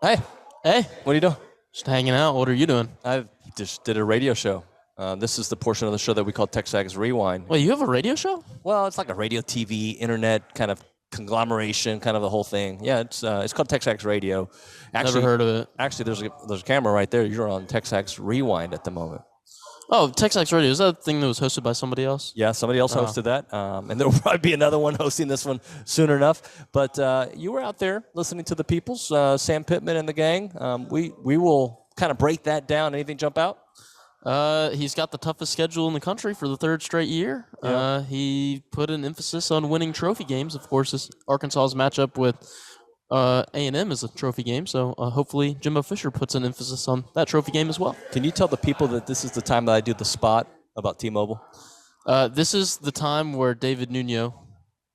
Hey, Hey, what are you doing? just hanging out. What are you doing? I just did a radio show. This is the portion of the show that we call TexAgs Rewind. Wait, you have a radio show? Well, it's like a radio, TV, internet kind of conglomeration, kind of the whole thing. Yeah, it's called TexAgs Radio. Never heard of it. Actually, there's a camera right there. You're on TexAgs Rewind at the moment. Oh, TexAgs Radio. Is that a thing that was hosted by somebody else? Yeah, somebody else hosted that, and there will probably be another one hosting this one soon enough. But you were out there listening to the peoples, Sam Pittman and the gang. We will kind of break that down. Anything jump out? He's got the toughest schedule in the country for the third straight year. Yeah. He put an emphasis on winning trophy games. Of course, this Arkansas's matchup with A&M is a trophy game, so hopefully Jimbo Fisher puts an emphasis on that trophy game as well. Can you tell the people that this is the time that I do the spot about T-Mobile? This is the time where David Nuno,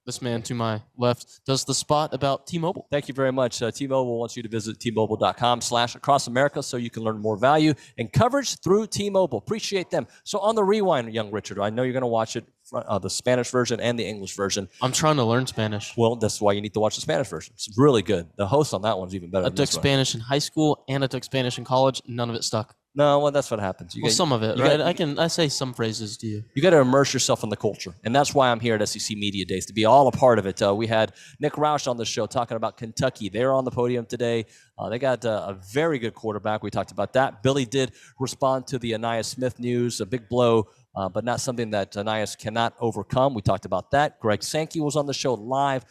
this man to my left, does the spot about T-Mobile. Thank you very much. T-Mobile wants you to visit T-Mobile.com/across America so you can learn more value and coverage through T-Mobile. Appreciate them. So on the Rewind, young Richard, I know you're going to watch it, the Spanish version and the English version. I'm trying to learn Spanish. Well, that's why you need to watch the Spanish version. It's really good. The host on that one's even better. I took Spanish in high school and I took Spanish in college. None of it stuck. No, well, that's what happens. Some of it, right? I say some phrases to you. You got to immerse yourself in the culture, and that's why I'm here at SEC Media Days, to be all a part of it. We had Nick Roush on the show talking about Kentucky. They're on the podium today. They got a very good quarterback. We talked about that. Billy did respond to the Ainias Smith news, a big blow, but not something that Ainias cannot overcome. We talked about that. Greg Sankey was on the show live.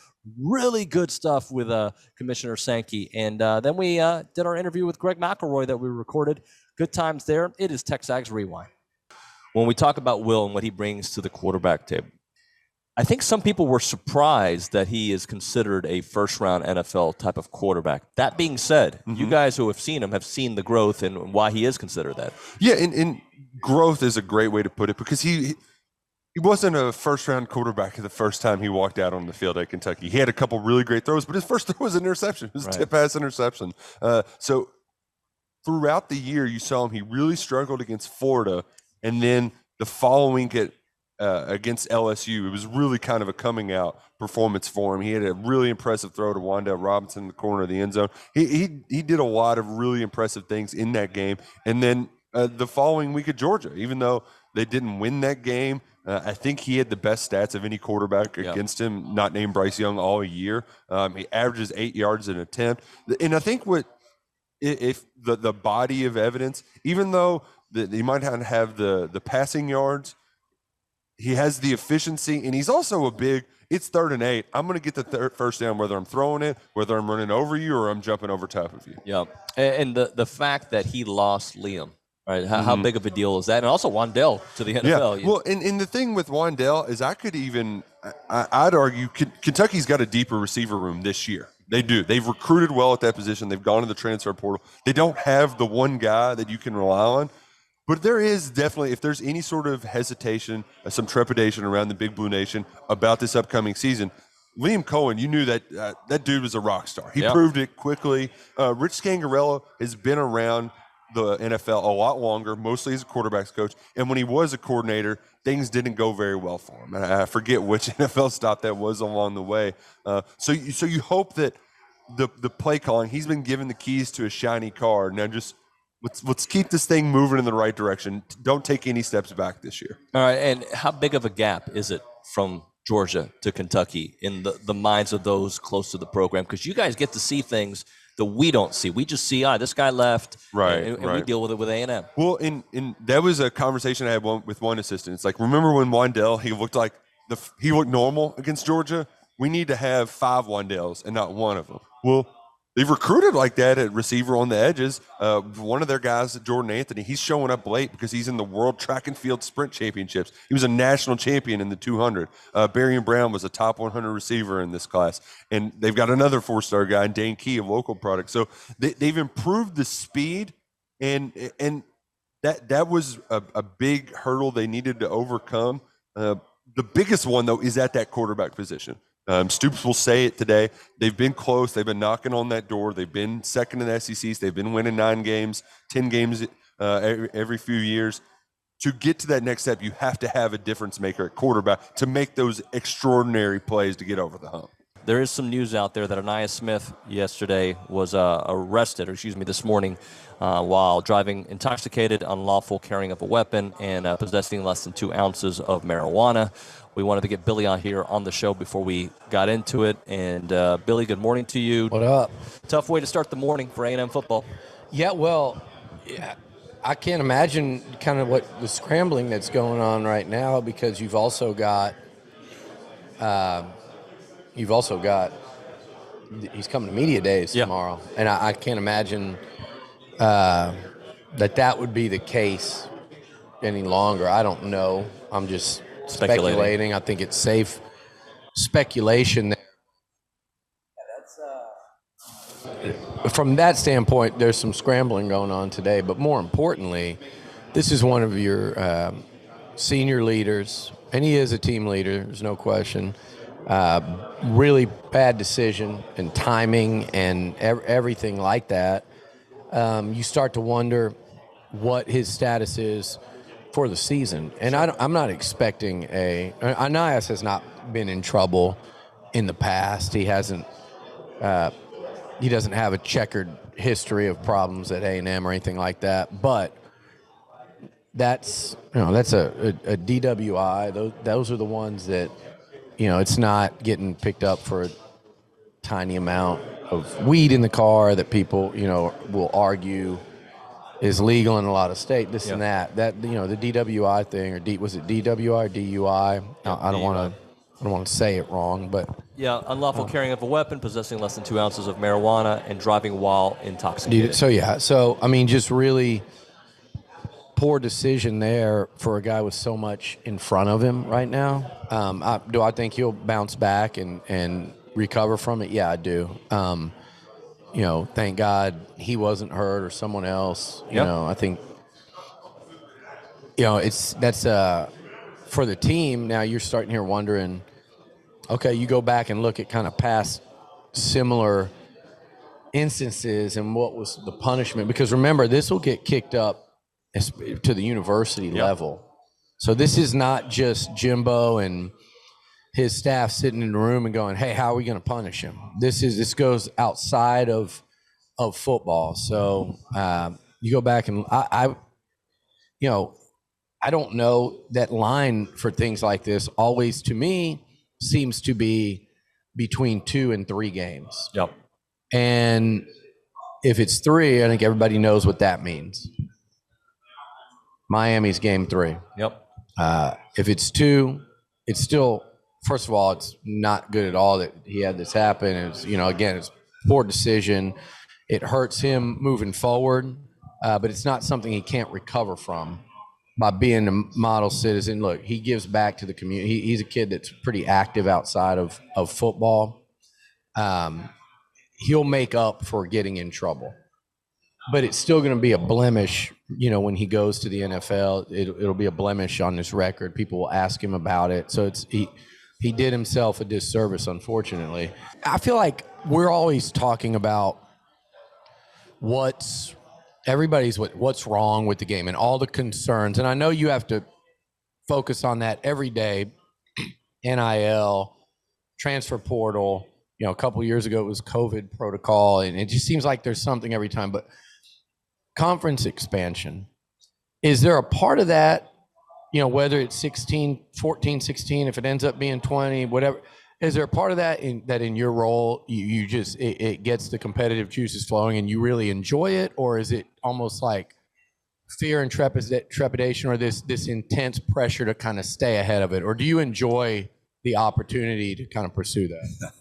Really good stuff with Commissioner Sankey. And then we did our interview with Greg McElroy that we recorded. Good times there. It is TexAgs Rewind. When we talk about Will and what he brings to the quarterback table, I think some people were surprised that he is considered a first-round NFL type of quarterback. That being said, you guys who have seen him have seen the growth and why he is considered that. Yeah, and growth is a great way to put it, because he wasn't a first-round quarterback the first time he walked out on the field at Kentucky. He had a couple really great throws, but his first throw was an interception. It was a tip-pass interception. So throughout the year, you saw him. He really struggled against Florida, and then the following against LSU, it was really kind of a coming-out performance for him. He had a really impressive throw to Wan'Dale Robinson in the corner of the end zone. He did a lot of really impressive things in that game. And then the following week at Georgia, even though they didn't win that game, I think he had the best stats of any quarterback against him, not named Bryce Young, all year. He averages 8 yards an attempt. And I think if the body of evidence, even though he might not have the passing yards, he has the efficiency, and he's also it's 3rd and 8. I'm going to get the first down, whether I'm throwing it, whether I'm running over you, or I'm jumping over top of you. Yeah, and the fact that he lost Liam, right? How big of a deal is that? And also Wan'Dale to the NFL. Yeah, well, and the thing with Wan'Dale is I'd argue Kentucky's got a deeper receiver room this year. They do. They've recruited well at that position. They've gone to the transfer portal. They don't have the one guy that you can rely on. But there is definitely, if there's any sort of hesitation, some trepidation around the Big Blue Nation about this upcoming season, Liam Cohen, you knew that that dude was a rock star. He proved it quickly. Rich Scangarello has been around the NFL a lot longer, mostly as a quarterback's coach. And when he was a coordinator, things didn't go very well for him. And I forget which NFL stop that was along the way. So you hope that the play calling, he's been given the keys to a shiny car. Now just let's keep this thing moving in the right direction. Don't take any steps back this year. All right, and how big of a gap is it from Georgia to Kentucky in the minds of those close to the program? Because you guys get to see things that we don't see. We just see, this guy left, and we deal with it with A&M. Well, and that was a conversation I had with one assistant. It's like, remember when Wan'Dale, he looked normal against Georgia? We need to have 5 Wan'Dales and not one of them. Well, they've recruited like that at receiver on the edges. One of their guys, Jordan Anthony, he's showing up late because he's in the World Track and Field Sprint Championships. He was a national champion in the 200. Barry Brown was a top 100 receiver in this class. And they've got another 4-star guy, Dane Key, of local product. So they've improved the speed, and that was a big hurdle they needed to overcome. The biggest one, though, is at that quarterback position. Stoops will say it today. They've been close. They've been knocking on that door. They've been second in the SECs. They've been winning 9 games, 10 games every few years. To get to that next step, you have to have a difference maker at quarterback to make those extraordinary plays to get over the hump. there is some news out there that Ainias Smith yesterday was arrested, this morning, while driving intoxicated, unlawful carrying of a weapon, and possessing less than 2 ounces of marijuana. We wanted to get Billy on here on the show before we got into it. And Billy, good morning to you. What up? Tough way to start the morning for A&M football. Yeah, well, I can't imagine kind of what the scrambling that's going on right now, because you've also got he's coming to media days tomorrow, and I can't imagine that would be the case any longer. I don't know. I'm just speculating. I think it's safe speculation there. From that standpoint, there's some scrambling going on today, but more importantly, this is one of your senior leaders, and he is a team leader, there's no question. Really bad decision and timing and everything like that. You start to wonder what his status is for the season. And I'm not expecting Ainias has not been in trouble in the past. He hasn't. He doesn't have a checkered history of problems at A&M or anything like that. But that's a DWI. Those are the ones that, it's not getting picked up for a tiny amount of weed in the car that people, will argue is legal in a lot of states, and that. The DWI thing, or was it DWI or DUI? I don't want to say it wrong, but unlawful carrying of a weapon, possessing less than 2 ounces of marijuana, and driving while intoxicated. So I mean, just really poor decision there for a guy with so much in front of him right now. Do I think he'll bounce back and recover from it? Yeah, I do. Thank God he wasn't hurt or someone else. I think, that's for the team. Now you're starting here wondering, okay, you go back and look at kind of past similar instances and what was the punishment, because remember, this will get kicked up to the university level. So this is not just Jimbo and his staff sitting in the room and going, hey, how are we going to punish him? This goes outside of football. So you go back and I don't know, that line for things like this always, to me, seems to be between 2 and 3 games. Yep. And if it's 3, I think everybody knows what that means. Miami's game 3. Yep. If it's 2, it's still, first of all, it's not good at all that he had this happen. It's, again, it's poor decision. It hurts him moving forward, but it's not something he can't recover from by being a model citizen. Look, he gives back to the community. He's a kid that's pretty active outside of football. He'll make up for getting in trouble, but it's still going to be a blemish. When he goes to the NFL, it'll be a blemish on his record. People will ask him about it. So he did himself a disservice, unfortunately. I feel like we're always talking about what's wrong with the game and all the concerns. And I know you have to focus on that every day. NIL, transfer portal, a couple of years ago it was COVID protocol, and it just seems like there's something every time. But conference expansion, is there a part of that, whether it's 14, 16, if it ends up being 20, whatever, is there a part of that in your role, you just, it gets the competitive juices flowing and you really enjoy it? Or is it almost like fear and trepidation, or this intense pressure to kind of stay ahead of it? Or do you enjoy the opportunity to kind of pursue that?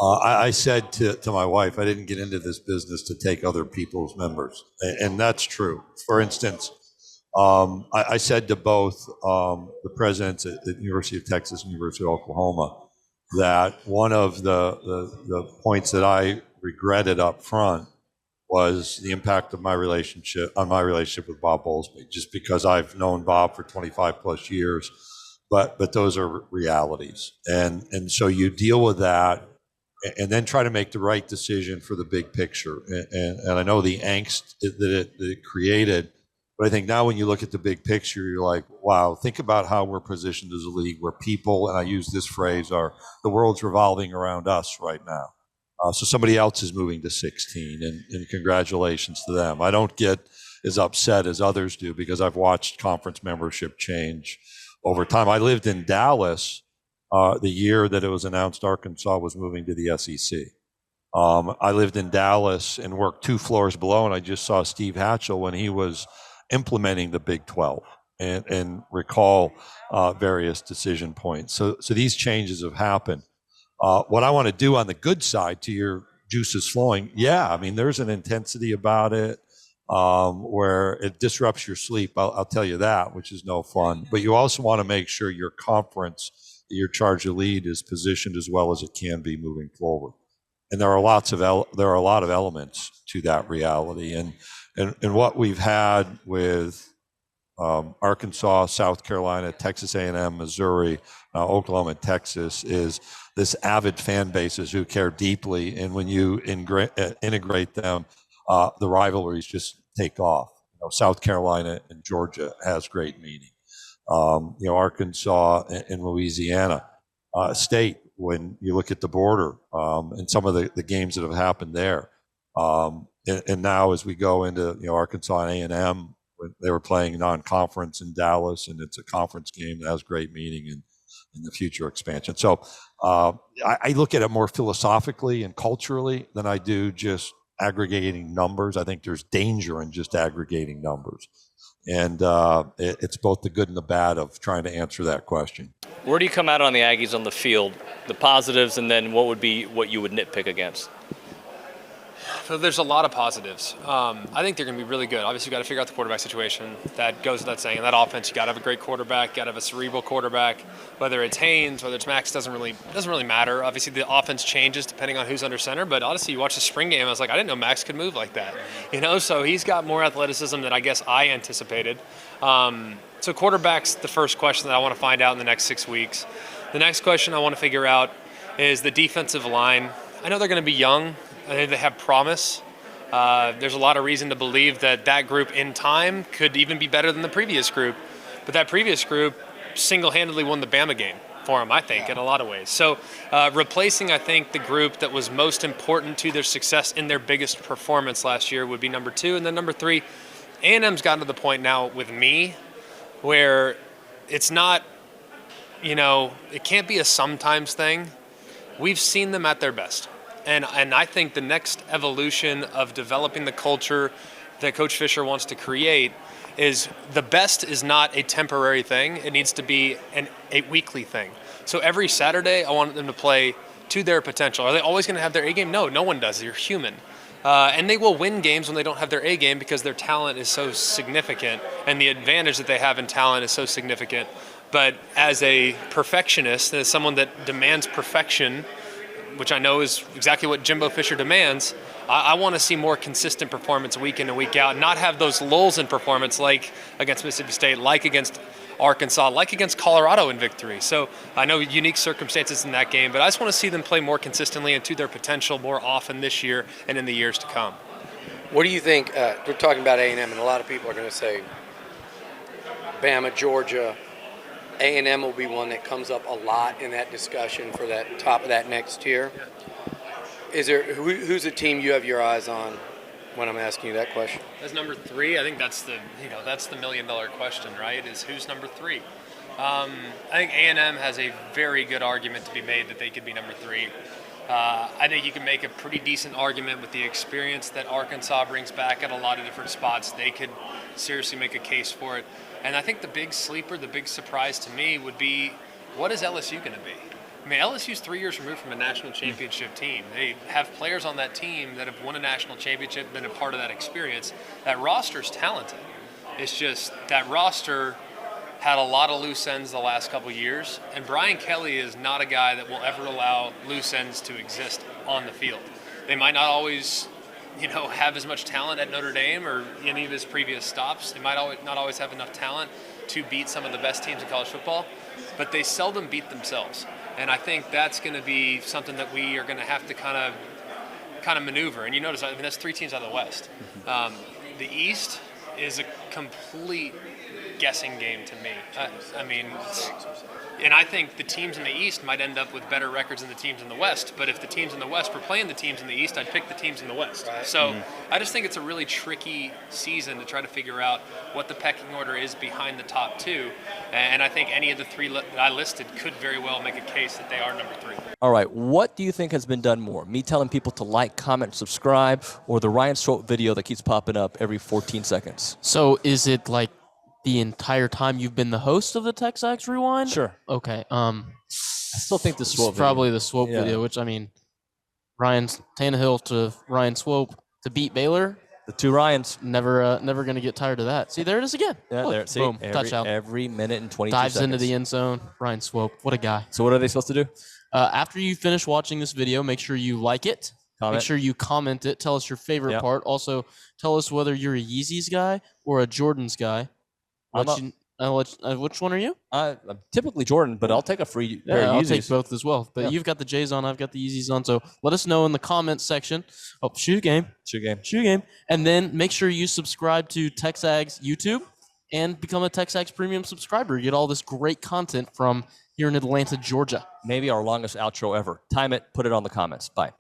I said to my wife, I didn't get into this business to take other people's members. And that's true. For instance, I said to both the presidents at the University of Texas and University of Oklahoma that one of the points that I regretted up front was the impact of my relationship with Bob Bowlesby, just because I've known Bob for 25 plus years, but those are realities. And so you deal with that and then try to make the right decision for the big picture. And I know the angst that it created, But I think now when you look at the big picture, you're like, wow, think about how we're positioned as a league where people, and I use this phrase, the world's revolving around us right now. So somebody else is moving to 16, and congratulations to them. I don't get as upset as others do because I've watched conference membership change over time. I lived in Dallas the year that it was announced Arkansas was moving to the SEC. I lived in Dallas and worked 2 floors below, and I just saw Steve Hatchell when he was implementing the Big 12 and recall various decision points. So these changes have happened. What I want to do on the good side to your juices flowing, I mean, there's an intensity about it where it disrupts your sleep. I'll tell you that, which is no fun. But you also want to make sure your conference that you're charged to lead is positioned as well as it can be moving forward. And there are a lot of elements to that reality. And what we've had with Arkansas, South Carolina, Texas A&M, Missouri, Oklahoma, and Texas is this avid fan bases who care deeply. And when you integrate them, the rivalries just take off. South Carolina and Georgia has great meaning. Arkansas and Louisiana State, when you look at the border and some of the games that have happened there. And now as we go into Arkansas and A&M, they were playing non-conference in Dallas, and it's a conference game that has great meaning in the future expansion. So I look at it more philosophically and culturally than I do just aggregating numbers. I think there's danger in just aggregating numbers. And it's both the good and the bad of trying to answer that question. Where do you come out on the Aggies on the field, the positives, and then what you would nitpick against? So there's a lot of positives. I think they're going to be really good. Obviously, you've got to figure out the quarterback situation. That goes without saying. In that offense, you got to have a great quarterback, got to have a cerebral quarterback. Whether it's Haynes, whether it's Max, doesn't really matter. Obviously, the offense changes depending on who's under center. But honestly, you watch the spring game, I was like, I didn't know Max could move like that. So he's got more athleticism than I guess I anticipated. So quarterback's the first question that I want to find out in the next 6 weeks. The next question I want to figure out is the defensive line. I know they're going to be young. I think they have promise. There's a lot of reason to believe that group in time could even be better than the previous group. But that previous group single-handedly won the Bama game for them, I think, in a lot of ways. So replacing, I think, the group that was most important to their success in their biggest performance last year would be number 2. And then number 3, A&M's gotten to the point now with me where it's not, it can't be a sometimes thing. We've seen them at their best. And I think the next evolution of developing the culture that Coach Fisher wants to create is the best is not a temporary thing. It needs to be a weekly thing. So every Saturday, I want them to play to their potential. Are they always going to have their A game? No one does. You're human. And they will win games when they don't have their A game because their talent is so significant and the advantage that they have in talent is so significant. But as a perfectionist, as someone that demands perfection, which I know is exactly what Jimbo Fisher demands, I want to see more consistent performance week in and week out, not have those lulls in performance like against Mississippi State, like against Arkansas, like against Colorado in victory. So I know unique circumstances in that game, but I just want to see them play more consistently and to their potential more often this year and in the years to come. What do you think? We're talking about A&M, and a lot of people are going to say Bama, Georgia. A&M will be one that comes up a lot in that discussion for that top of that next tier. Is there who's a team you have your eyes on when I'm asking you that question? As number 3, I think that's the $1 million question, right? Is who's number 3? I think A&M has a very good argument to be made that they could be number 3. I think you can make a pretty decent argument with the experience that Arkansas brings back at a lot of different spots. They could seriously make a case for it. And I think the big sleeper, the big surprise to me would be, what is LSU going to be? I mean, LSU's 3 years removed from a national championship team. They have players on that team that have won a national championship, been a part of that experience. That roster's talented. It's just that roster had a lot of loose ends the last couple years, and Brian Kelly is not a guy that will ever allow loose ends to exist on the field. They might not always have as much talent at Notre Dame or any of his previous stops. They might not always have enough talent to beat some of the best teams in college football, but they seldom beat themselves. And I think that's going to be something that we are going to have to kind of maneuver. And you notice, that's 3 teams out of the West. The East, is a complete guessing game to me. I mean, and I think the teams in the East might end up with better records than the teams in the West. But if the teams in the West were playing the teams in the East, I'd pick the teams in the West. Right. So I just think it's a really tricky season to try to figure out what the pecking order is behind the top two. And I think any of the three that I listed could very well make a case that they are number 3. All right, what do you think has been done more? Me telling people to like, comment, subscribe, or the Ryan Swope video that keeps popping up every 14 seconds? So is it like the entire time you've been the host of the TexAgs Rewind? Sure. Okay. I still think the Swope video. Probably the Swope video, which, I mean, Ryan Tannehill to Ryan Swope to beat Baylor. The two Ryans. Never going to get tired of that. See, there it is again. Yeah, Look, there. See, boom, touchdown. Every minute and 22 Dives seconds. into the end zone. Ryan Swope, what a guy. So what are they supposed to do? After you finish watching this video, make sure you like it. Comment. Make sure you comment it. Tell us your favorite part. Also, tell us whether you're a Yeezys guy or a Jordans guy. Which one are you? I'm typically Jordan, but I'll take a free pair of I'll Yeezys. take both as well. But you've got the J's on, I've got the Yeezys on. So let us know in the comments section. Oh, shoot a game. Shoot a game. Shoot a game. And then make sure you subscribe to TexAgs YouTube and become a TexAgs Premium subscriber. You get all this great content from here in Atlanta, Georgia. Maybe our longest outro ever. Time it. Put it on the comments. Bye.